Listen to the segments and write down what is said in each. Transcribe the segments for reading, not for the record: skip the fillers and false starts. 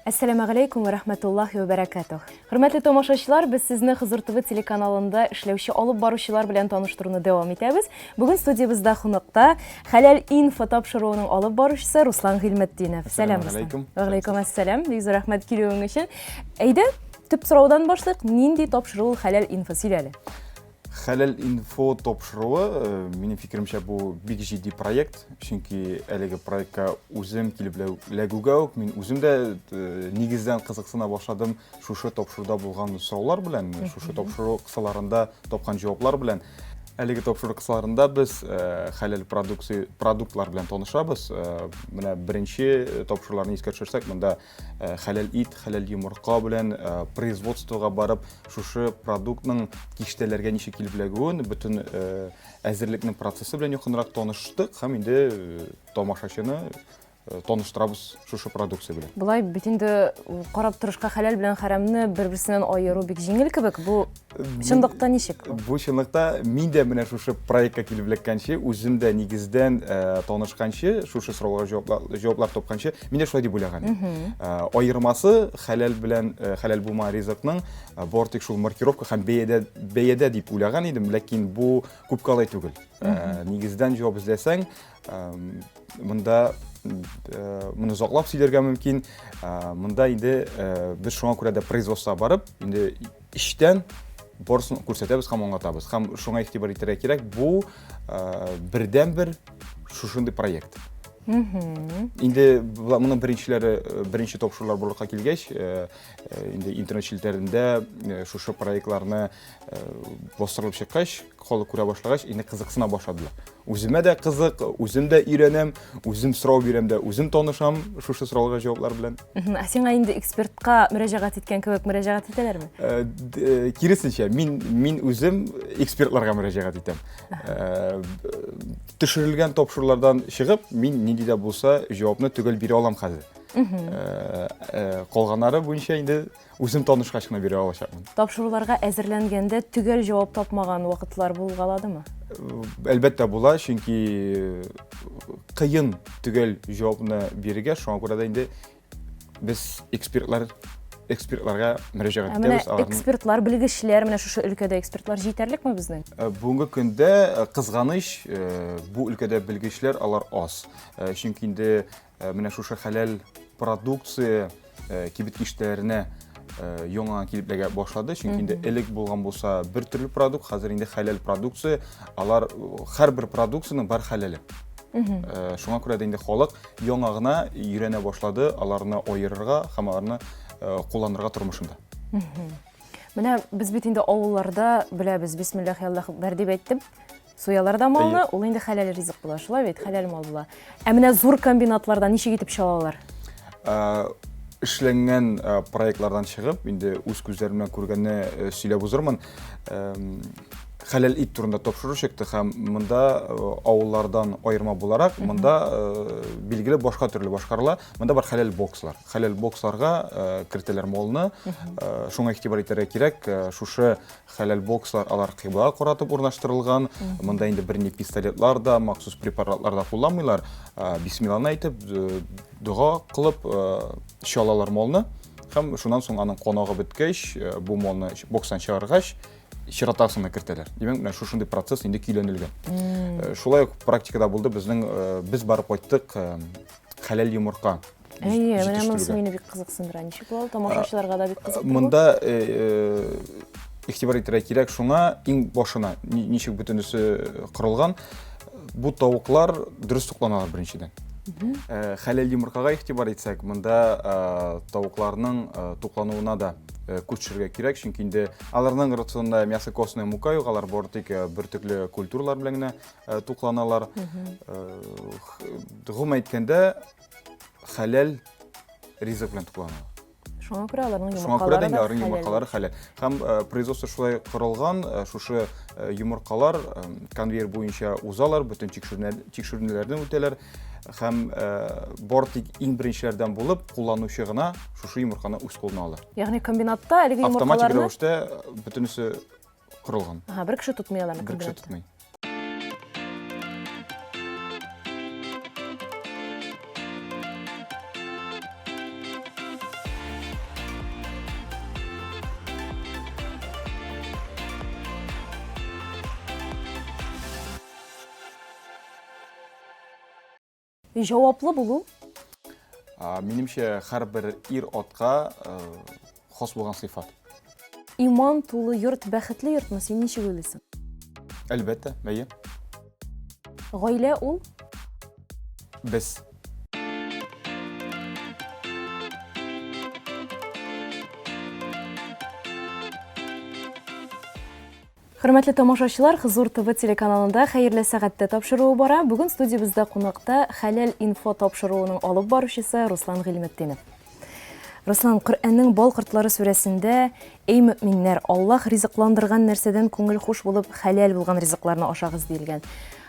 Assalamu alaikum wa rahmatullahi wa barakatuh. Hürmetli tomoshachilar, biz sizni Huzur TV telekanalında işlevchi olib boruvchilar bilan tanishtiruvni davom etamiz. Bugun studiyamizda xunukta Halal Info topshiruvining olib boruvchisi Ruslan G'ilmetdinov. Assalomu alaykum. Va alaykum assalom. Yuz rahmat kelganingiz uchun. Ayda tip so'rovdan boshlaylik. Nindi topshiruv Halal Info silali? Halal Info topshiruvi mening fikrimcha bu big jiddiy proyekt. Chunki haligi proyektga o'zim kelib laguga, men o'zimda negizdan qiziqsina boshladim shu topshiruvda bo'lgan savollar bilan, shu topshiruv qissalarida topgan javoblar bilan. Haligi topshiruv qissalarida biz halal produktlar bilan tanishamiz. Mana birinchi topshiriqlarni esga tushirsak, bunda halal it, halal yumurqa bilan производствоga borib, shu produktning kishtalarga nechta kelib laguin, butun azirlikning prosessi bilan yaqinroq tanishdik. Ham endi tomoshachini tanishtiramiz shu produksiya bilan. Булай бит инде карап турышка халал белән харамны бер-берсеннән аеру бик җиңел кебек. Бу чынлыкта ничек? Бу чынлыкта мин дә менә шушы проектка килеп эләккәнче, үзем дә нигездән танышканчы, шушы сорауларга җаваплар тапканчы, мин дә шулай дип уйлаган. Аермасы халал белән халал булма ризыкның бортик шул маркировка һәм бәядә дип уйлаган идем, ләкин бу күп калай түгел. Нигездән җавап эзләсәң, монда мұны зоқлап сөйлерге мүмкін. Мұнда енді біз шуңа көрәді производствоға барып, енді іштен борсын көрсетеміз, қам оңатабыз. Қам шуңа ихтибар етері керек, бұл бірден бір шушынды проект. Енді мұның бірінші топшылар болуға келгеш, енді интернет шілтерінде шушы проектларны бостырылып шыққаш, қолы көре башлагач, енді қызықсына башладылар. Үзіме де қызық, үзім де үйренем, үзім сұрау берем де, үзім танышам шушы сұрауға жауаплар білен. Сен енді экспертқа мөрәҗәгать еткән кебек мөрәҗәгать итәләрме? Киресенчә, мин үзем экспертларга мөрәҗәгать итәм. Төшерелгән топшырлардан чыгып, мин нинди дә булса җавапны төгәл бирә алам хәзер. Калганнары буенча инде үзем танышкач кына бирә алачакмын. Тапшыруларга әзерләнгәндә төгәл җавап тапмаган вакытлар булгаладымы? Әлбәттә була, чөнки кыен төгәл җавапны бирергә, шуңа күрә дә инде без экспертларга мөрәҗәгать итәбез. Экспертлар, белгечләр, менә шушы өлкәдә экспертлар җитәрлекме безнең? Бүгенге көндә кызганыч, бу өлкәдә белгечләр алар аз. Чөнки инде менә шушы халал продукция кибеткишләренә яңа килепләгә башлады. Чөнки инде элек булган булса бер төрле продукт, хәзер инде халал продукция, алар һәрбер продукцияның бар халалы. Шуңа күрә дә инде халык яңа гына өйрәнә башлады, аларны аерырга һәм аларны кулланырга тормышында. Менә без бит инде авылларда беләбез, бисмиллаһи Аллаһ бар дип әйттем. Суяларда малны, ул инде халал ризык була, шулай бит, халал мал була. Ә менә зур комбинатларда ничек итеп чалалар? Эшләнгән проектлардан чыгып, инде үз күзләрем белән күргәнне сөйләп узырмын. Халал ит турында тапшыру чыкты һәм монда авыллардан аерма буларак, монда билгеле башка төрле башкарыла. Монда бар халал бокслар. Халал боксларга кертеләр малны. Шуңа игътибар итәргә кирәк. Шушы халал бокслар алар кыйблага каратып урнаштырылган. Монда инде берни пистолетлар да, махсус препаратлар да кулланмыйлар. Бисмиллахны әйтеп, дуга кылып чалалар малны. Һәм шуннан соң аның конагы беткәч, бу малны бокстан чыгаргач, чиратасына кертәләр. Димәк, менә шушындый процесс инде көйләнелгән. Шулай практикада булды без барып кайттык халал йомырка. Менә монысы мине бик кызыксындыра. Ничек булды? Тамашачыларга да бик кызык. Монда игътибар итәргә кирәк шуңа иң башына ничек бөтенесе корылган. Бу тавыклар дөрес тукланалар беренчедән. Халал йомыркага игътибар итсәк, монда тавыкларның туклануына да күчергә кирәк, чөнки инде аларның рационында мясо костная мука юк, алар бортик бер төрле культуралар белән генә тукланалар. Гомум әйткәндә, халал ризык белән тукланалар. Шуңа күрә аларның йомыркалары халал. Һәм производство шулай корылган, шушы йомыркалар конвейер буенча узалар, бөтен тикшерүләрдән үтәләр. Һәм бортик иң беренчеләрдән булып, кулланучы гына шушы йомырканы үз кулына алыр. Ягъни комбинатта әлеге йомыркаларны автоматик рәвештә бөтенесе корылган. Бер кеше тотмый аларны комбинатта. Бер кеше тотмый. Жауаплы булу. Менимче һәрбер ир атка хас булган сыйфат. Иман тулы йорт бәхетле йортмы? Син ничек уйлыйсың? Әлбәттә, бәйе. Гаилә ул? Без. Хөрмәтле тамашачылар, Хызур ТВ телеканалында хәерле сәгатьтә тапшыруы бара. Бүген студиябызда кунакта Хәләл инфо тапшыруының алып баручысы Руслан Гыйльметдинов. Руслан, Коръәннең Бал кортлары сүрәсендә: "Эй мөэминнәр, Аллаһ ризыкландырган нәрсәдән күңел хуш булып, хәләл булган ризыкларны ашагыз" диелгән.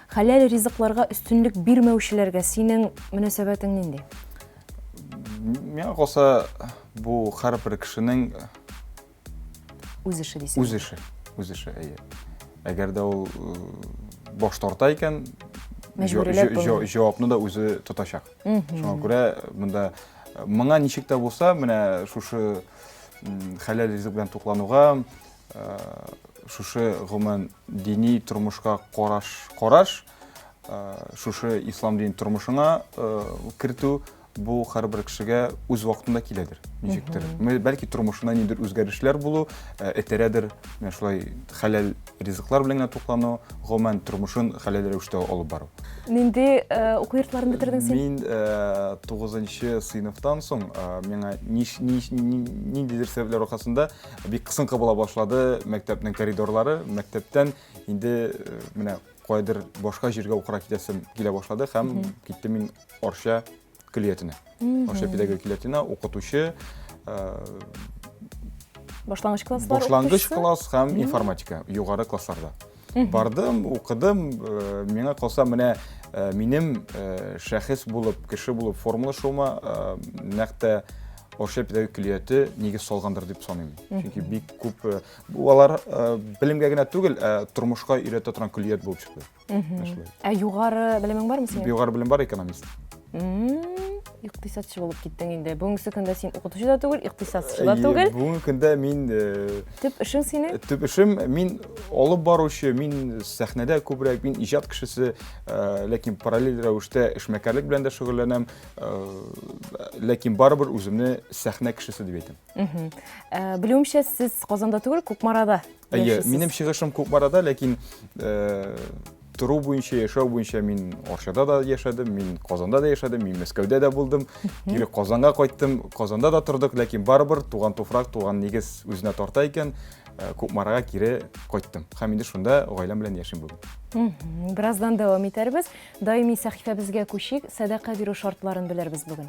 Хәләл ризыкларга өстенлек бирмәүчеләргә синең мөнәсәбәтең нинди? Миңа калса, бу һәрбер кешенең Үз эше дисең. үз эше, әйе. Әгәр дә ул баш тарта икән, җавапны да үзе тотачак. Шуңа күрә монда моңа ничек тә булса, менә шушы хәләл ризык белән туклануга, шушы гомумән дини тормышка караш, шушы ислам дин тормышына кертү бу һәрбер кешегә үз вакытында киләдер. Ничектер? Бәлки тормышына нидер үзгәрешләр булу, этерәдер, менә шулай хәләл ризыклар белән туклану, гомумән тормышын хәләл рәвештә алып бару. Нинди уку йортларын бетердең син? Мин 9нчы сыйныфтан соң миңа ниндидер сәбәпләр аркасында бик кысынкы була башлады мәктәпнең коридорлары. Мәктәптән инде менә кайдыр башка җиргә укырга китәсем килә башлады һәм киттем мин Орша көллиятенә. Орша педагогик көллиятенә укытучы, Башлангыч класслар. башлангыч класс һәм информатика югары классларда. Бардым, укыдым, миңа калса менә минем шәхес булып, кеше булып формалашуыма нәкъ Орша педагогик көллияте нигез салгандыр дип саныйм. Чөнки бик күп алар белемгә генә түгел, тормышка өйрәтә торган көллият булып чыкты. Югары белемең бармы синең? Югары белем бар, экономист. Икътисадчы булып киттең инде. Бүгенге көндә син укытучы да түгел, икътисадчы да түгел. Бүгенге көндә мин Төп эшең синең? Төп эшем мин алып баручы, мин сәхнәдә күбрәк, мин иҗат кешесе, ләкин параллель рәвештә эшмәкәрлек белән дә шөгыльләнәм, ләкин барыбер үземне сәхнә кешесе дип әйтәм. Белүемчә, сез Казанда түгел, Кукмарада яшисез. Минем чыгышым Кукмарада, ләкин туру буенча, яшәү буенча мин Оршада да яшәдем, мин Казанда да яшәдем, мин Мәскәүдә дә булдым, кире Казанга кайттым, Казанда да тордык, ләкин барыбер туган туфрак, туган нигез үзенә тарта икән, Кукмарага кире кайттым. Һәм инде шунда гаиләм белән яшим бүген. Бираздан дәвам итәрбез. Даими сәхифәбезгә күчик, садака бирү шартларын белербез бүген.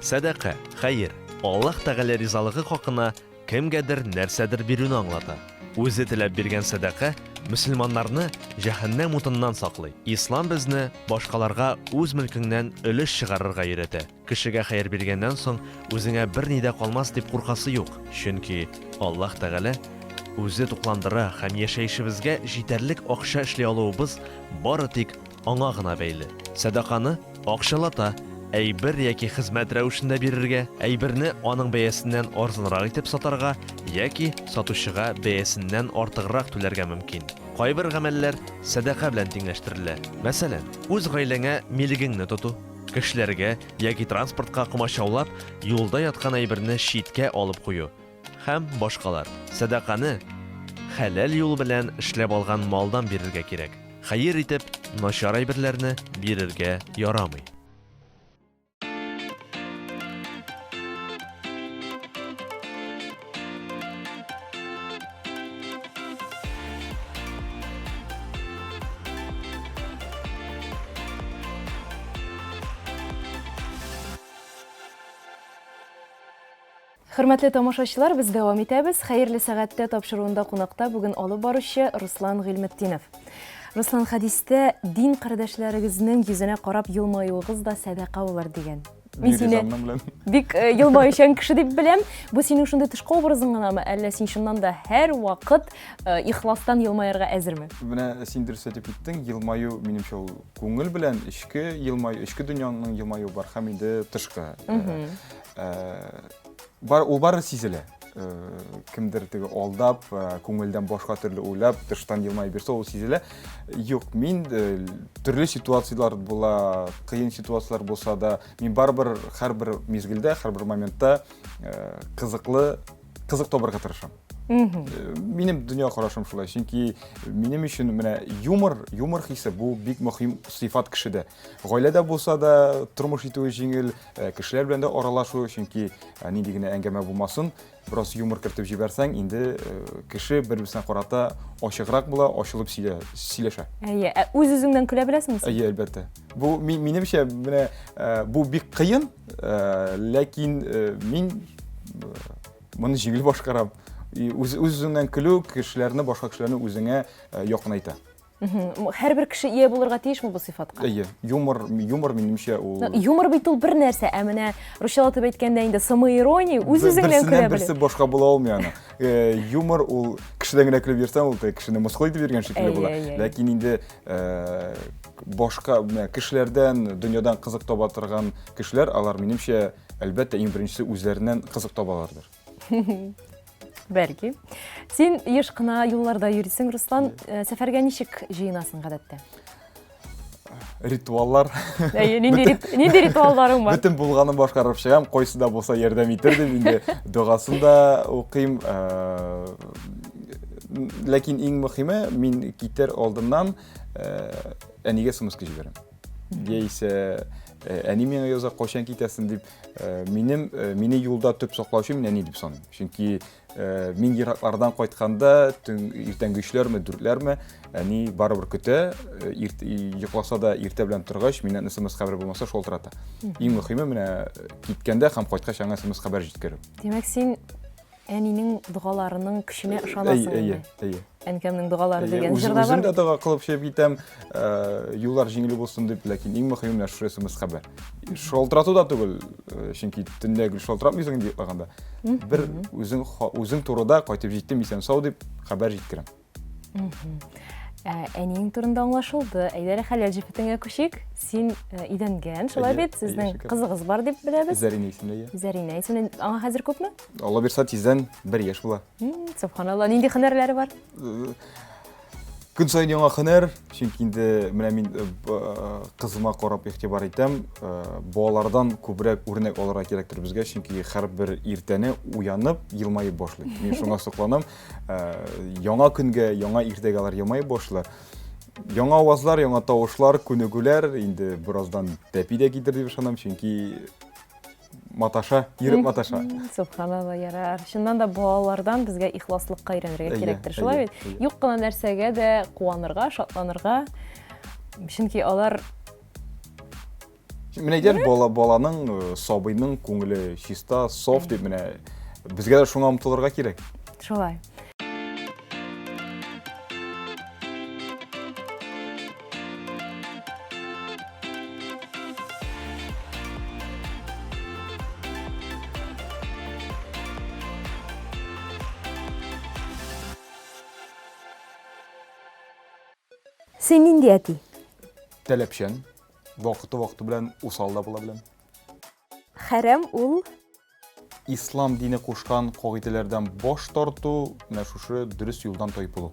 Садака, хәйр, Аллаһ Тәгалә ризалыгы хакына кемгәдер нәрсәдер бирүне аңлата. Үзе теләп биргән садака мөселманнарны җәһәннәм утыннан саклый. Ислам безне башкаларга үз мөлкеңнән өлеш чыгарырга өйрәтә. Кешегә хәйр биргәннән соң үзеңә берни дә калмас дип куркасы юк. Чөнки Аллаһ Тәгалә үзе тукландыра һәм яшәешебезгә җитәрлек акча эшли алуыбыз бары тик аңа гына бәйле. Садаканы акчалата, әйбер яки хезмәт рәвешендә бирергә, әйберне аның бәясеннән арзанрак итеп сатарга яки сатучыга бәясеннән артыграк түләргә мөмкин. Кайбер гамәлләр садака белән тиңләштерелә. Мәсәлән, үз гаиләңә милегеңне тоту, кешеләргә яки транспортка комачаулап, юлда яткан әйберне читкә алып кую һәм башкалар. Садаканы хәләл юл белән эшләп алган малдан бирергә кирәк. Хәйр итеп, начар әйберләрне бирергә ярамый. Хөрмәтле тамашачылар, без дәвам итәбез. Хәерле сәгатьтә тапшыруында кунакта бүген алып баручы Руслан Гыйльметдинов. Руслан, хәдистә дин кардәшләрегезнең йөзенә карап елмаюыгыз да садака булыр дигән. Мин сине бик елмаючан кеше дип беләм. Бу синең шундый тышкы образың гынамы, әллә син шуннан да һәр вакыт ихластан елмаярга әзерме? Менә син дөрес әйтеп киттең, елмаю минемчә ул күңел белән эчке елмаю, эчке дөньяның елмаю бар һәм инде тышкы. Ул бары сизелә. Кемдер теге алдап, күңелдән башка төрле уйлап, тыштан елмай бирсә, ул сизелә. Юк, мин төрле ситуациялар була, кыен ситуациялар булса да, мин барыбер һәрбер мизгелдә, һәрбер моментта кызык табарга тырышам. Минем дөнья карашым шулай, чөнки минем өчен менә юмор хисе бу бик мөһим сыйфат кешедә. Гаиләдә булса да тормыш итүе җиңел, кешеләр белән дә аралашу, чөнки нинди генә әңгәмә булмасын, бераз юмор кертеп җибәрсәң, инде кеше бер-берсенә карата ачыграк була, ачылып сөйләшә. Үз-үзеңнән көлә беләсеңме? Әлбәттә. Бу минемчә менә бу бик кыен, ләкин мин моны җиңел башкарам. Үз-үзеңнән көлү кешеләрне, башка кешеләрне үзеңә якынайта. Һәрбер кеше ия булырга тиешме бу сыйфатка? Юмор минемчә ул... Юмор бит ул бер нәрсә, ә менә русчалатып әйткәндә инде самоирония, үз-үзеңнән көлә белә. Берсе башка була алмый аны. Юмор ул кешедән генә көлеп йөрсәң, ул кешене мыскыл итеп йөргән шикелле була. Ләкин инде башка кешеләрдән, дөньядан кызык таба торган кешеләр, алар минемчә әлбәттә иң беренчесе үзләреннән кызык табалардыр. Бәлки. Син еш кына юлларда йөрисең, Руслан, сәфәргә ничек җыенасың гадәттә? Ритуаллар. Нинди ритуалларың бар? Бөтен булганын башкарып чыгам, койсы да булса ярдәм итер дип инде дугасын да укыйм. Ләкин иң мөһиме, мин китер алдыннан әнигә смс-ка җибәрәм. Яисә әни миңа яза кайчан китәсең дип, мине юлда төп саклаучы мин әни дип саныйм. Чөнки мин ераклардан кайтканда, иртәнге 3ләрме, 4ләрме, әни барыбер көтә, йокласа да иртә белән торгач, миннән смс хәбәр булмаса шалтырата. Иң мөһиме менә киткәндә һәм кайткач аңа смс хәбәр җиткерү. Димәк, син әнинең дугаларының көченә ышанасың. Әнкәмнең дугалары дигән җырда бар. Үзем дә дуга кылып чыгып китәм, юллар җиңел булсын дип, ләкин иң мөһиме менә шушы смс хәбәр. Шалтырату да түгел, чөнки төнлә гел шалтыратмыйсың дип яганда. Бер үзең турыда кайтып җиттем, исән сау дип хәбәр җиткерәм. Әнинең турында аңлашылды. Әйдәр хәләл җифетеңә күчик. Син идәнгән, шулай бит, сезнең кызыгыз бар дип беләбез. Зәринә исемле. Зәринә исемле. Аңа хәзер күпме? Алла бирсә тиздән 1 яшь була. Субханалла, нинди һөнәрләре бар? Көн сайын яңа һөнәр, чөнки инде менә мин кызыма карап игътибар итәм, балалардан күбрәк үрнәк алырга кирәктер безгә, чөнки һәрбер иртәне уянып, елмаеп башлый. Мин шуңа сокланам. Яңа көнгә, яңа иртәгә алар елмаеп башлар. Яңа авазлар, яңа тавышлар, күнегүләр, инде бераздан тәпи дә китер дип ышанам, чөнки маташа, йөреп маташа. Субханалла, ярар. Шуннан да балалардан безгә ихласлыкка өйрәнергә кирәктер, шулай бит? Юк кына нәрсәгә дә куанырга, шатланырга. Чөнки алар Менә әйтәр, баланың, сабыйның күңеле чиста, саф дип менә безгә дә шуңа омтылырга кирәк. Шулай. Син нинди әти? Таләпчән, вакыты белән усал да була беләм. Хәрәм ул Ислам дине кушкан кагыйдәләрдән баш тарту, менә шушы дөрес юлдан тайып булу.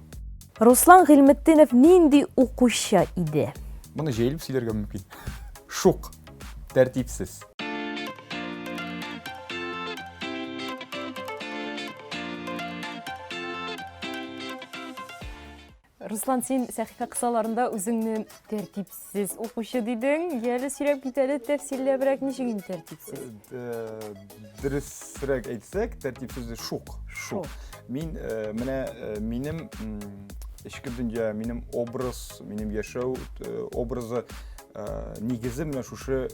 Руслан Гыйлметдинов нинди укучы иде? Моны җәелеп сөйләргә мөмкин. Шук, тәртипсез. Руслан, син сәхифә кысаларында үзеңне тәртипсез укучы дидең. Яле сөйләп китәле, тәфсилләбрәк ничек инде тәртипсез? Дөресрәк әйтсәк, тәртипсез шук. Мин менә минем эчке дөнья, минем образ, минем яшәү образы нигезе менә шушы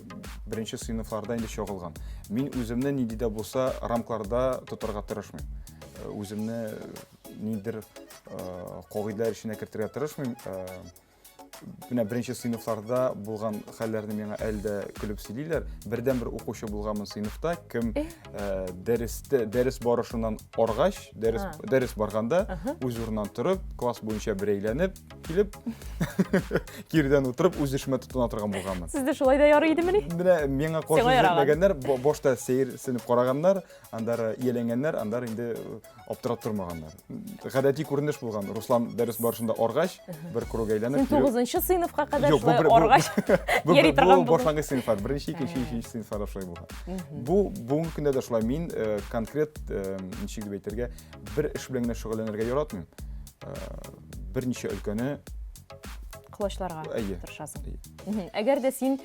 беренче сыйныфларда инде чагылган. Мин үземне нинди дә булса рамкаларда тотарга тырышмыйм. Үземне нидер кагыйдәләр эченә кертергә тырышмыйм. менә беренче сыйныфларда булган хәлләрне миңа әле дә көлеп сөйлиләр. Бердән-бер укучы булганмын сыйныфта, кем дәрес барышыннан аргач, дәрес барганда үз урыннан торып, класс буенча бер әйләнеп, килеп, кирдән утырып, үз эшемә тотына торган булганмын. Сездә шулай да ярый идемени? Менә миңа каршы җитмәгәннәр, башта сәер сынып караганнар, андары ияләнгәннәр, андары инде аптырап тормаганнар. Гадәти күренеш булган. Руслан дәрес барышында аргач, бер круг әйләнеп. Син 9нчы сыйныфка кадәр шулай аргач йөри торган Бу башлангыч сыйныфлар, беренче, икенче, өченче сыйныфларда шулай булган. Бу бүгенге көндә дә шулай. Мин конкрет ничек дип әйтергә, бер эш белән генә шөгыльләнергә яратмыйм. Берничә өлкәне кылычларга тырышасың. Әгәр дә син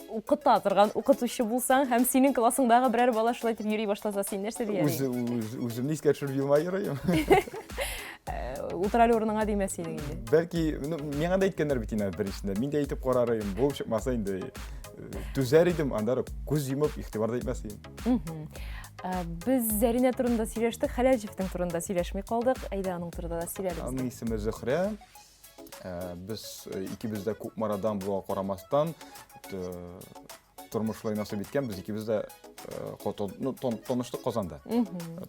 укыта торган укытучы булсаң һәм синең классыңдагы берәр бала шулай дип йөри башласа, син нәрсә диярсең? Үземне искә төшереп елмаерым. Утыралы урыныңа димәс идең инде. Бәлки, миңа да әйткәннәр бит инде беренчедә. Мин дә әйтеп карарым, булып чыкмаса инде түзәр идем, андары күз йомып игътибар да итмәс идем. Без Зәринә турында сөйләштек, Хәләлҗевтең турында сөйләшми калдык. Әйдә аның турында да сөйләбез. Аның исеме Зөһрә. Без икебез дә күп марадан була карамастан тормышлай насыйп иткән, без икебез дә таныштык Казанда.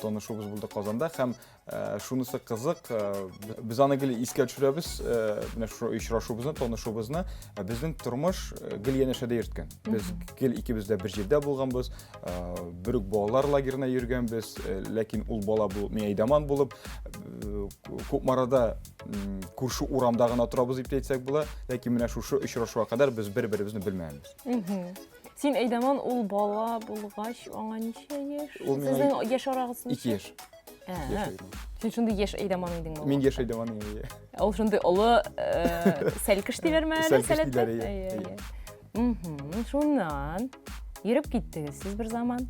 Танышуыбыз булды Казанда һәм шунысы кызык, без аны гел искә төшерәбез, менә шу очрашуыбызны, танышуыбызны, безнең тормыш гел янәшәдә йөрткән. Без гел икебез дә бер җирдә булганбыз, бер үк балалар лагерына йөргәнбез, ләкин ул бала бу Мейдаман булып, күп марада күрше урамда гына торабыз дип әйтсәк була, ләкин менә шушы очрашуга кадәр без бер-беребезне белмәгәнбез. Син Әйдаман ул бала булгач, аңа ничә яшь? Сезнең яшь арагыз ничә? 2 яшь. Син шундый яшь Әйдаман идең бу. Мин яшь Әйдаман идем. Ул шундый олы сәлкеш диләрме әле сәләттә? Шуннан йөреп киттегез сез бер заман.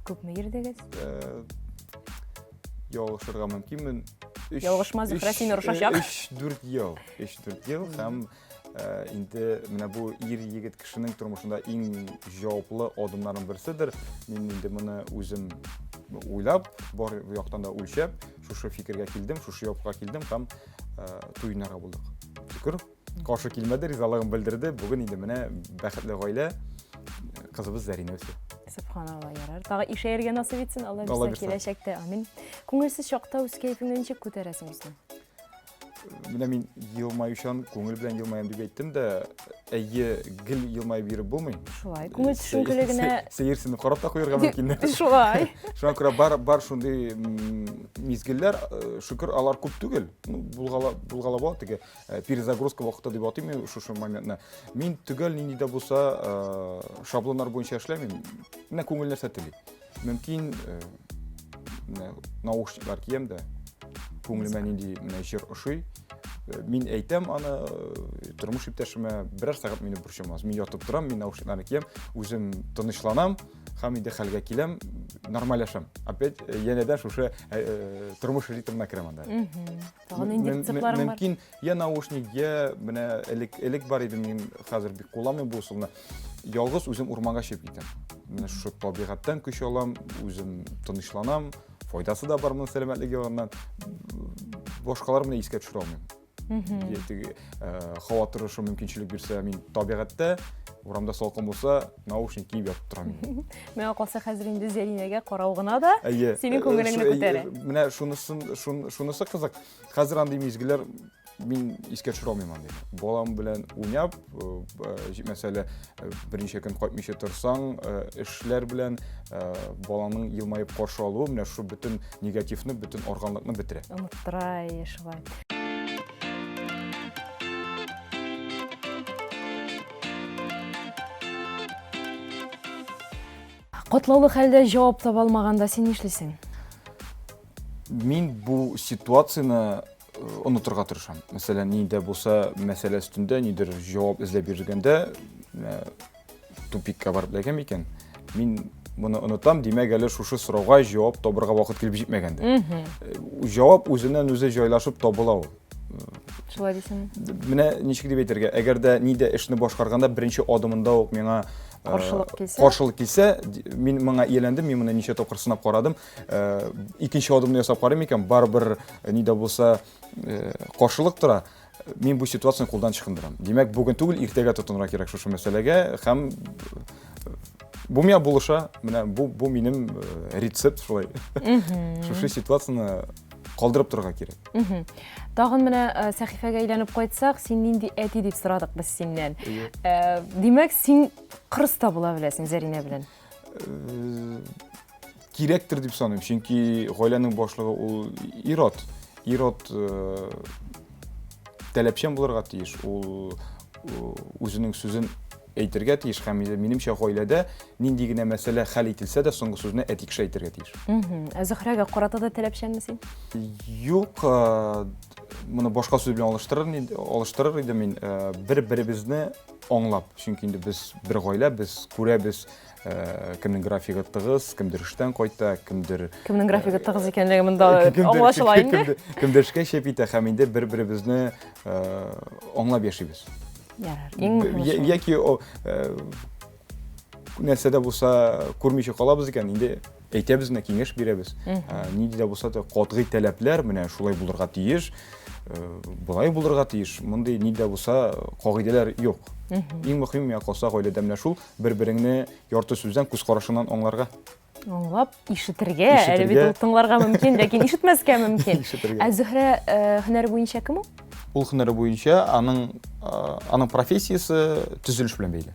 Күпме йөрдегез? Ялгышырга мөмкинмен. Ялгышма, Зөһрә, сине рушачак. 3-4 ел. 3-4 ел һәм инде менә бу ир-егет кешенең тормышында иң җаваплы адымнарның берседер. Мин инде моны үзем уйлап, бар яктан да үлчәп, шушы фикергә килдем, шушы япка килдем һәм туйнарга булдык. Шөкер, каршы килмәде, ризалыгын белдерде. Бүген инде менә бәхетле гаилә, кызыбыз Зәринә үсә. Субханалла, ярар. Тагы ишәергә насыйп итсен, Алла безгә киләчәктә. Амин. Күңелсез чакта үз кайфыңны ничек күтәрәсең үзең? Менә мин елмаючан, күңел белән елмаям дип әйттем дә, әйе, гел елмаеп йөреп булмый. Шулай. Күңел төшенкелегенә сәерсенеп карап та куярга мөмкин. Шулай. Шуңа күрә бар шундый мизгелләр, шөкер, алар күп түгел. Булгала була теге перезагрузка вакыты дип атыйм шушы моментны. Мин түгел нинди дә булса шаблоннар буенча эшләмим. Менә күңел нәрсә тели. Мөмкин наушниклар киям дә күңелемә нинди җыр ошый. Мин әйтәм аны тормыш иптәшемә берәр сәгать мине борчымас. Мин ятып торам, мин наушникларны киям, үзем тынычланам һәм инде хәлгә киләм, нормальләшәм. Опять янәдән шушы тормыш ритмына керәм анда. Тагын инде цыпларым бар. Мөмкин я наушник, я менә элек бар иде, мин хәзер бик кулламыйм бу усулны. Ялгыз үзем урманга чыгып китәм. Менә шушы табигатьтән көч алам, үзем тынычланам. Файдасы да бар моның сәламәтлеге ягыннан. Башкалар менә искә төшерә алмыйм. Һава торышы мөмкинчелек бирсә, мин табигатьтә урамда салкын булса, наушник киеп ятып торам. Миңа калса хәзер инде Зәринәгә карау гына да синең күңелеңне күтәрә. Менә шунысы кызык. Хәзер андый мизгелләр мин искә төшерә алмыйм андый. Балам белән уйнап, мәсәлән, берничә көн кайтмыйча торсаң, эшләр белән баланың елмаеп каршы алуы менә шу бөтен негативны, бөтен арганлыкны бетерә. Оныттыра шулай. Катлаулы хәлдә җавап таба алмаганда син нишлисең? Мин бу ситуацияны онытырга тырышам. Мәсәлән, нидә булса мәсьәлә өстендә нидер җавап эзләп йөргәндә тупикка барып эләгәм икән. Мин моны онытам, димәк әле шушы сорауга җавап табырга вакыт килеп җитмәгәндә. Җавап үзеннән-үзе җайлашып табыла ул. Шулай дисең? Менә ничек дип әйтергә, әгәр дә нидә эшне башкарганда беренче адымында ук миңа каршылык килсә, мин моңа ияләндем, мин моны ничә тапкыр сынап карадым. Икенче адымны ясап карыйм икән, барбер нидә булса каршылык тора. Мин бу ситуацияны кулдан чыгындырам. Демәк, бүген түгел, иртәгә тотынырга кирәк шушы мәсьәләгә һәм бу миңа булыша, менә бу минем рецепт шулай. Шушы ситуацияны калдырып торырга кирәк. Тагын менә сәхифәгә әйләнеп кайтсак, син нинди әти дип сорадык без синнән. Димәк, син кырыста була беләсең Зәринә белән. Кирәктер дип саныйм, чөнки гаиләнең башлыгы ул Ирод. Ирод таләпчән булырга тиеш. Ул үзенең сүзен әйтергә тиеш һәм минемчә гаиләдә нинди генә мәсьәлә хәл ителсә дә соңгы сүзне әти кеше әйтергә тиеш. Зөһрәгә карата да таләпчәнме син? Юк, моны башка сүз белән алыштырыр идем мин. Бер-беребезне аңлап, чөнки инде без бер гаилә, без күрәбез кемнең графигы тыгыз, кемдер эштән кайта, кемнең графигы тыгыз икәнлеге монда аңлашыла инде. Кемдер эшкә шәп итә һәм инде бер-беребезне аңлап яшибез. Ярар, иң мөһиме. Яки нәрсәдә булса күрмичә калабыз икән, инде әйтәбез, киңәш бирәбез. Нинди дә булса да катгый таләпләр менә шулай булырга тиеш, булай булырга тиеш. Мондый нинди дә булса кагыйдәләр юк. Иң мөһим миңа калса гаиләдә менә шул бер-береңне ярты сүздән, күз карашыннан аңларга. Аңлап, ишетергә, әле бит ул тыңларга мөмкин, ләкин ишетмәскә мөмкин. Ә Зөһрә һөнәр буенча кем ул? Ул һөнәре буенча аның профессиясе төзелеш белән бәйле.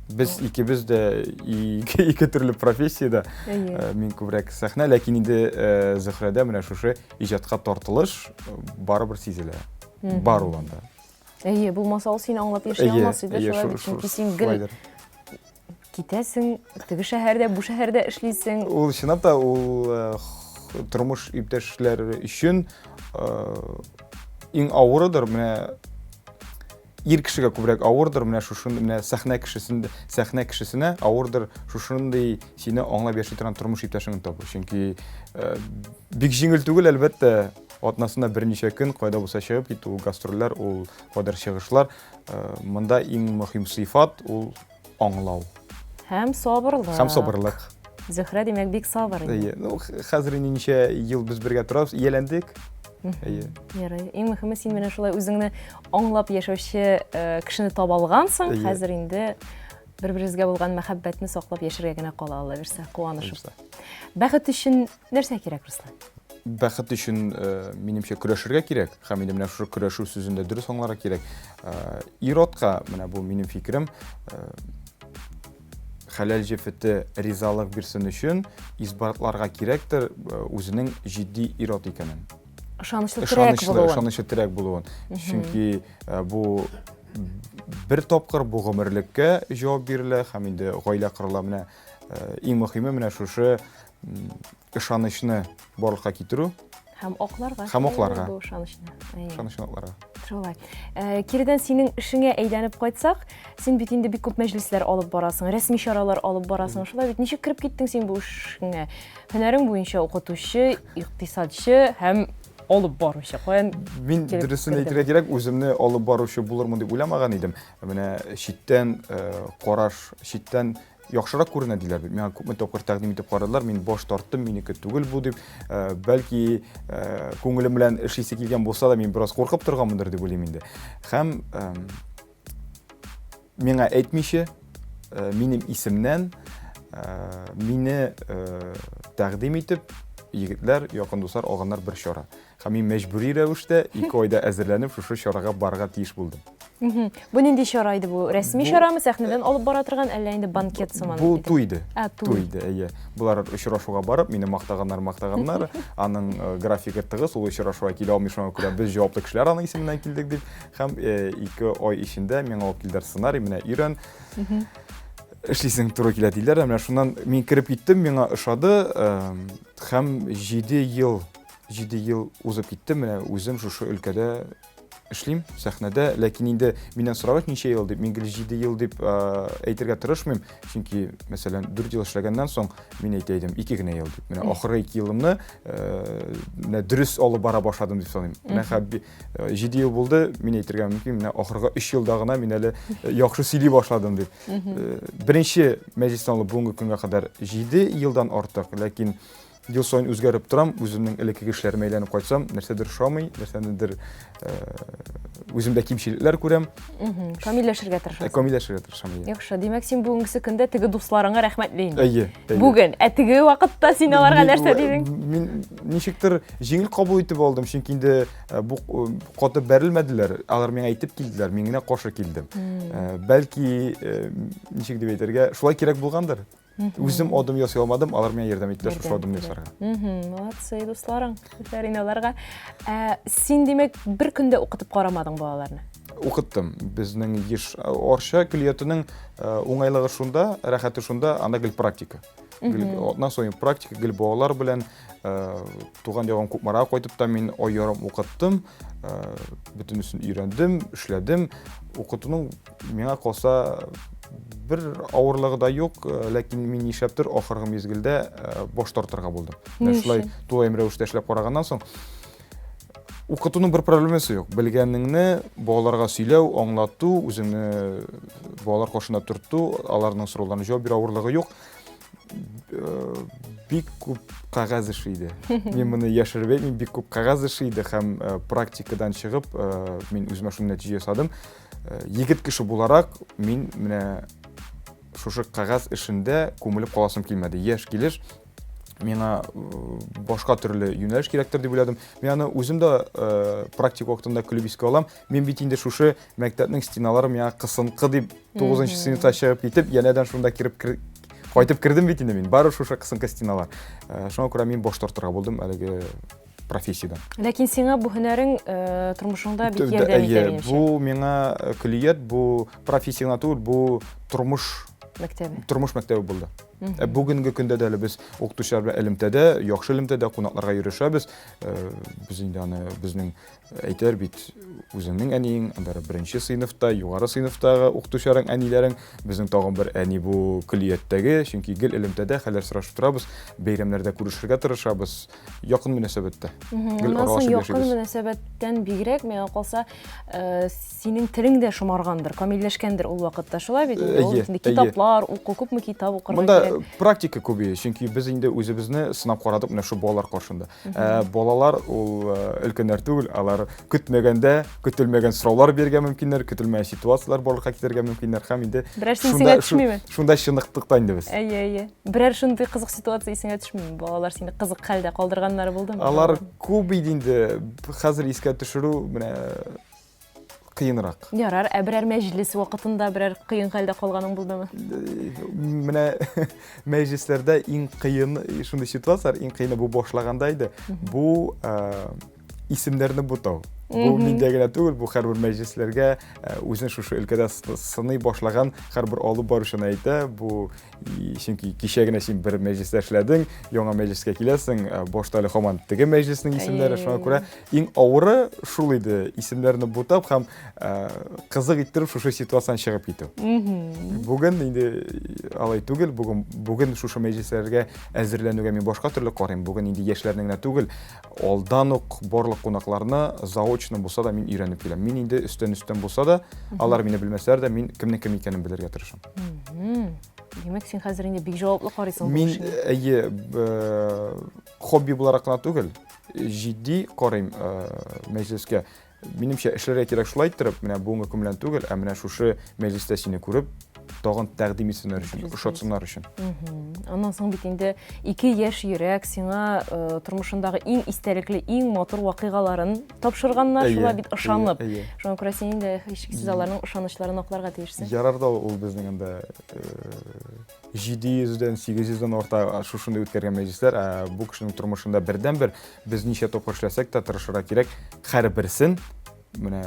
Без икебез дә ике төрле профессиядә. Мин күбрәк сәхнә, ләкин инде Зөһрәдә менә шушы иҗатка тартылыш барыбер сизелә. Бар ул анда. Булмаса ул сине аңлап яши алмас иде, чөнки син гел китәсең, теге шәһәрдә, бу шәһәрдә эшлисең. Ул чынлап та ул тормыш иптәшләре өчен иң авырыдыр, менә ир кешегә күбрәк авырдыр, менә шушында менә сәхнә кешесенә авырдыр шушындый сине аңлап яши торган тормыш иптәшеңне табу. Чөнки бик җиңел түгел, әлбәттә, атнасында берничә көн кайда булса чыгып китү, ул гастрольләр, ул кадәр чыгышлар. Монда иң мөһим сыйфат ул аңлау. Һәм сабырлык. Һәм сабырлык. Зөһрә димәк бик сабыр инде. Хәзер ничә ел без бергә торабыз, ияләндек. Ярый, иң мөһиме син менә шулай үзеңне аңлап яшәүче кешене таба алгансың. Хәзер инде бер-берегезгә булган мәхәббәтне саклап яшәргә генә кала, Алла бирсә, куанышып. Бәхет өчен нәрсә кирәк, Руслан? Бәхет өчен минемчә көрәшергә кирәк, һәм инде менә шушы көрәшү сүзендә дөрес аңларга кирәк. Иродка, менә бу минем фикерем, хәләл җефете ризалык бирсен өчен избаратларга кирәктер үзенең җитди ирод икәнен. Ышанычлы терәк булуын. Чөнки бу бер тапкыр бу гомерлеккә җавап бирелә һәм инде гаилә корыла. Менә иң мөһиме менә шушы ышанычны барлыкка китерү һәм акларга. Бу ышанычны. Ышанычны акларга. Шулай. Кирдән синең эшеңә әйләнеп кайтсак, син бит инде бик күп мәҗлесләр алып барасың, рәсми чаралар алып барасың. Шулай бит ничек кирип киттең син бу эшеңә? Һөнәрең буенча укытучы, икътисадчы һәм алып баручы. Мин дөресен әйтергә кирәк, үземне алып баручы булырмын дип уйламаган идем. Менә читтән караш, читтән яхшырак күренә диләр бит. Миңа күпме тапкыр тәкъдим итеп карадылар, мин баш тарттым, минеке түгел бу дип. Бәлки күңелем белән эшлисе килгән булса да, мин бераз куркып торганмындыр дип уйлыйм инде. Һәм миңа әйтмичә, минем исемнән мине тәкъдим итеп егетләр, якын дуслар алганнар бер чара. Һәм мин мәҗбүри рәвештә 2 айда әзерләнеп шушы чарага барырга тиеш булдым. Бу нинди чара иде бу? Рәсми чарамы, сәхнәдән алып бара торган, әллә инде банкет сыман? Бу туй иде. Туй иде. Булар очрашуга барып, мине мактаганнар, аның графигы тыгыз, ул очрашуга килә алмыйшмы күрә, без җаваплы кешеләр аның исеменнән килдек дип. Һәм 2 ай эчендә миңа алып килдер сценарий, менә Иран. Эшлисең туры килә диләр, менә шуннан мин кирип киттем, миңа ошады, һәм 7 ел узып китте, менә үзем шушы өлкәдә эшлим, сәхнәдә, ләкин инде миннән сорагач ничә ел дип, мин 7 ел дип әйтергә тырышмыйм, чөнки, мәсәлән, 4 ел эшләгәннән соң мин әйтәйдем 2 генә ел дип. Менә ахыргы 2 елымны дөрес алып бара башладым дип саныйм. Менә 7 ел булды, мин әйтергә мөмкин, менә ахыргы 3 елда гына мин әле яхшы сөйли башладым дип. Беренче мәҗлестән алып бүгенге көнгә кадәр 7 елдан артык, ләкин ел сайын үзгәреп торам, үземнең элекке эшләремә әйләнеп кайтсам, нәрсәдер ошамый, нәрсәдер үземдә кимчелекләр күрәм. Камилләшергә тырышасың. Камилләшергә тырышам. Яхшы, димәк син бүгенге көндә теге дусларыңа рәхмәтле инде. Әйе. Бүген, теге вакытта син аларга нәрсә дидең? Мин ничектер җиңел кабул итеп алдым, чөнки инде бу каты бәрелмәделәр. Алар миңа әйтеп килделәр, мин генә каршы килдем. Бәлки ничек дип әйтергә, шулай кирәк булгандыр. Үзем адым ясый алмадым, алар миңа ярдәм иттеләр шул адымны ясарга. Молодцы, дусларың. Әфәрин аларга. Син димәк бер көндә укытып карамадың балаларны? Укыттым. Безнең еш Орша көлиятының уңайлыгы шунда, рәхәте шунда, анда гел практика. Атна сайын практика, гел балалар белән туган ягым Кукмарга кайтып та мин ай ярым укыттым. Бөтенесен өйрәндем, эшләдем. Укытуның миңа калса бер авырлыгы да юк, ләкин мин нишләптер ахыргы мизгелдә баш тартырга булдым. Шулай туган рәвештә эшләп караганнан соң укытуның бер проблемасы юк. Белгәнеңне балаларга сөйләү, аңлату, үзеңне балалар каршында торту, аларның сорауларына җавап бирү авырлыгы юк. Бик күп кагаз эше иде. Мин моны яшербәй, мин бик күп кагаз эше иде һәм практикадан чыгып, мин үземә шуны нәтиҗә ясадым. Егет кеше буларак, мин менә шушы кагаз эшендә күмелеп каласым килмәде. Яшь килеш миңа башка төрле юнәлеш кирәктер дип уйладым. Мин аны үзем дә практика вакытында күлеп искә алам. Мин бит инде шушы мәктәпнең стеналары миңа кысынкы дип 9нчы сыйныфта чыгып китеп, янәдән шунда кайтып кирдем бит инде мин. Бары шушы кысынкы стеналар. Шуңа күрә мин баш тартырга булдым әлеге профессиядан. Ләкин сиңа бу һөнәрең тормышыңда бик ярдәм итә. Бу миңа көлият, бу профессия түгел, бу тормыш мәктәбе булды. Бүгенге көндә дә без укытучылар белән элемтәдә, яхшы элемтәдә кунакларга йөрешәбез. Без инде аны безнең әйтер бит үзеңнең әниең, анда 1нче сыйныфта, югары сыйныфтагы укытучыларың, әниләрең, безнең тагын бер әни бу көлияттәге, чөнки гел элемтәдә хәлләр сорашып торабыз, бәйрәмнәрдә күрешергә тырышабыз, якын мөнәсәбәттә. Якын мөнәсәбәттән бигрәк миңа калса, синең телең дә шомаргандыр, камилләшкәндер ул вакытта, шулай бит? Китаплар, күпме китап укырга кирәк. Практика күбәя, чөнки без инде үзебезне сынап карадык менә шу балалар каршында. Балалар ул өлкәннәр түгел, алар көтмәгәндә, көтелмәгән сораулар бирергә мөмкиннәр, көтелмәгән ситуациялар барлыкка китәргә мөмкиннәр һәм инде шунда чынлыктыкта инде без. Әйе. Берәр шундый кызык ситуация исеңә төшмиме? Балалар сине кызык хәлдә калдырганнары булдымы? Алар күп иде инде. Хәзер искә төшерү менә кыйынрак. Ярар, берәр мәҗлес вакытында берәр кыйын хәлдә калганың булдымы? Менә мәҗлесләрдә иң кыйын шундый ситуациялар, иң кыйыны бу башлаганда иде. Бу исемнәрне бутау. Бу миндә генә түгел, бу һәрбер мәҗлесләргә үзен шушы өлкәдә сыный башлаган һәрбер алып баручыны әйтә. Бу чөнки кичә генә син бер мәҗлестә эшләдең, яңа мәҗлескә киләсең, башта әле һаман теге мәҗлеснең исемнәре, шуңа күрә иң авыры шул иде, исемнәрне бутап һәм кызык иттереп шушы ситуациядан чыгып китү. Бүген инде алай түгел, бүген шушы мәҗлесләргә әзерләнүгә мин башка төрле карыйм. Бүген инде яшьләрнең генә түгел, алдан ук барлык кунакларны заочно булса да мин өйрәнеп киләм. Мин инде өстән булса да, алар мине белмәсләр дә, мин кемнең кем икәнен белергә тырышам. Димәк, син хәзер инде бик җаваплы карыйсың. Мин хобби буларак кына түгел, җитди карыйм мәҗлескә. Минемчә эшләргә кирәк шулай иттереп, менә бүгенге көн белән түгел, ә менә шушы мәҗлестә сине күреп, тагын тәкъдим итсеннәр өчен, ошатсыннар өчен. Аннан соң бит инде 2 яшь йөрәк сиңа тормышындагы иң истәлекле, иң матур вакыйгаларын тапшырганнар, шулай бит ышанып. Шуңа күрә син инде һичкисез аларның ышанычларын акларга тиешсең. Ярар да ул безнең анда 700-дән 800-дән орта шушында үткәргән мәҗлесләр, бу кешенең тормышында бердән-бер без ничә тапкыр эшләсәк тә тырышырга кирәк. Һәрберсен менә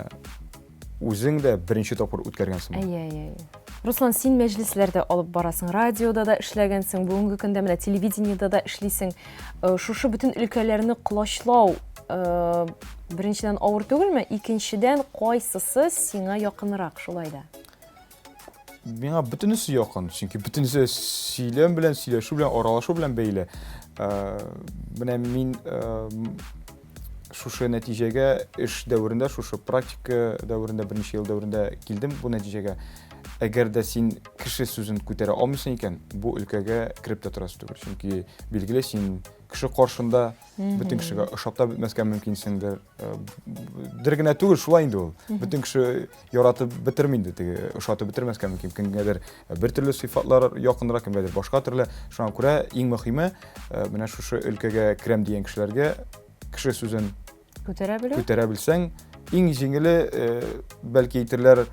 үзең дә беренче тапкыр үткәргәнсең. Әйе. Руслан, син мәҗлесләрдә алып барасың, радиода да эшләгәнсең, бүгенге көндә менә телевидениедә да эшлисең. Шушы бөтен өлкәләрне кулачлау беренчедән авыр түгелме? Икенчедән кайсысы сиңа якынрак шулай да? Миңа бөтенесе якын, чөнки бөтенесе сөйләм белән, сөйләшү белән, аралашу белән бәйле. Менә мин шушы нәтиҗәгә эш дәверендә, шушы практика дәверендә, берничә ел дәверендә килдем бу нәтиҗәгә. Әгәр дә син кеше сүзен күтәрә алмыйсың икән, бу өлкәгә кирип тә торасың түгел. Чөнки билгеле син кеше каршында бөтен кешегә ошап та бетмәскә мөмкинсеңдер. Дер генә түгел, шулай инде ул. Бөтен кеше яратып бетерми инде, теге ошатып бетермәскә мөмкин. Кемгәдер бер төрле сыйфатлар якынрак, кемгәдер башка төрле. Шуңа күрә иң мөһиме менә шушы өлкәгә керәм дигән кешеләргә кеше сүзен күтәрә белсәң, иң җиңеле бәлки әйтерләр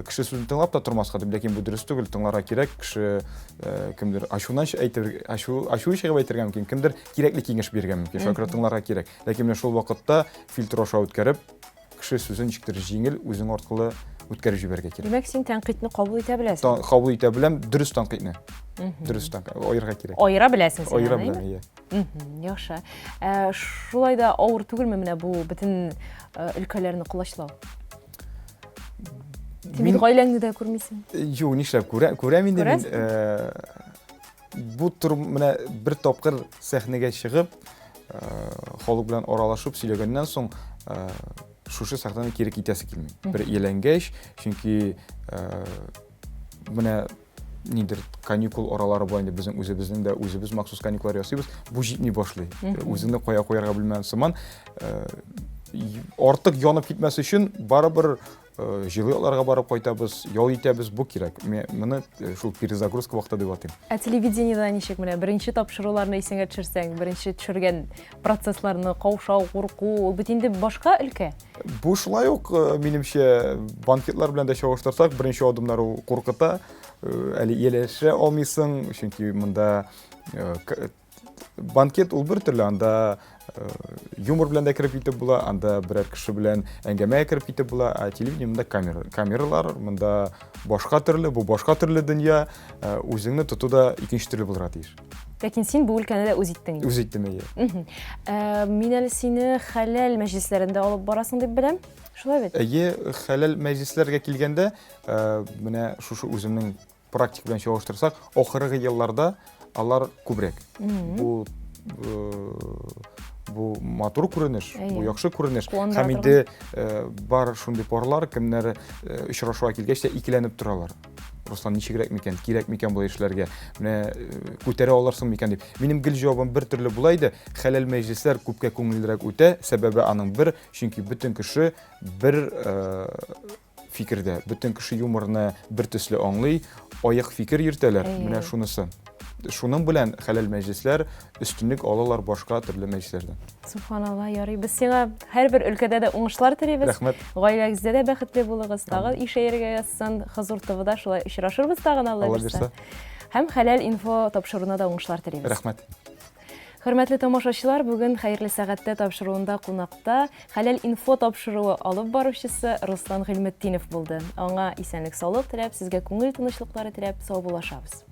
кеше сүзен тыңлап та тормаска дип, ләкин бу дөрес түгел, тыңларга кирәк. Кеше кемдер ачудан ачу чыгып әйтергә мөмкин, кемдер кирәкле киңәш бирергә мөмкин. Шуңа күрә тыңларга кирәк. Ләкин менә шул вакытта фильтр аша үткәреп, кеше сүзен ничектер җиңел үзең аркылы үткәреп җибәргә кирәк. Димәк, син тәнкыйтьне кабул итә беләсең. Кабул итә беләм, дөрес тәнкыйтьне. Дөрес тәнкыйть аерга кирәк. Аера беләсең син. Аера беләм, ия. Яхшы. Шулай да авыр түгелме менә бу бөтен өлкәләрне кулачлау? Син гаиләңне дә күрмисең? Юк, нишләп күрәм инде мин. Бу тур менә бер тапкыр сәхнәгә чыгып, халык белән аралашып сөйләгәннән соң, шушы сәхнәне кире китәсе килми. Бер еләнгәч, чөнки менә нидер каникул аралары була инде безнең үзебезнең дә үзебез махсус каникуллар ясыйбыз. Бу җитми башлый. Үзеңне кая куярга белмәгән сыман, артык янып китмәс өчен барыбер җылы якларга барып кайтабыз, ял итәбез, бу кирәк. Моны шул перезагрузка вакыты дип атыйм. Телевидениедә ничек менә беренче тапшыруларны исеңә төшерсәң, беренче төшергән процессларны, каушау, курку, ул бит инде башка өлкә. Бу шулай ук минемчә банкетлар белән дә чагыштырсак, беренче адымнар ул куркыта. Әле ияләшә алмыйсың, чөнки монда банкет ул бер төрле, анда юмор белән дә кирип китеп була, анда берәр кеше белән әңгәмә кирип китеп була, а телевидениедә камералар, монда башка төрле, бу башка төрле дөнья, үзеңне тотуда икенче төрле булырга тиеш. Ләкин син бу өлкәне дә үз иттең. Үз иттем, ия. Мин әле сине хәләл мәҗлесләрендә алып барасың дип беләм. Шулай бит? Хәләл мәҗлесләргә килгәндә, менә шушы үземнең практик белән чагыштырсак, ахыргы елларда алар күбрәк. Бу матур күренеш, бу яхшы күренеш. Һәм инде бар шундый парлар, кемнәр очрашуга килгәч тә икеләнеп торалар. Руслан, ничегрәк микән, кирәк микән бу эшләргә? Менә күтәрә алырсың микән дип. Минем гел җавабым бер төрле була иде. Хәләл мәҗлесләр күпкә күңеллерәк үтә, сәбәбе аның бер, чөнки бөтен кеше бер фикердә, бөтен кеше юморны бер төсле аңлый, аяк фикер йөртәләр. Менә шунысы. Шуның белән хәләл мәҗлесләр өстенлек алалар башка төрле мәҗлесләрдән. Субханалла, ярый. Без сиңа һәрбер өлкәдә дә уңышлар телибез. Рәхмәт. Гаиләгездә дә бәхетле булыгыз. Тагын ишәергә язсын, Хозур ТВда шулай очрашырбыз тагын, Алла бирсә. Һәм хәләл инфо тапшыруына да уңышлар телибез. Рәхмәт. Хөрмәтле тамашачылар, бүген хәерле сәгатьтә тапшыруында кунакта хәләл инфо тапшыруы алып баручысы Руслан Гыйлметдинов булды. Аңа исәнлек, саулык теләп, сезгә күңел тынычлыклары теләп, сау булашабыз.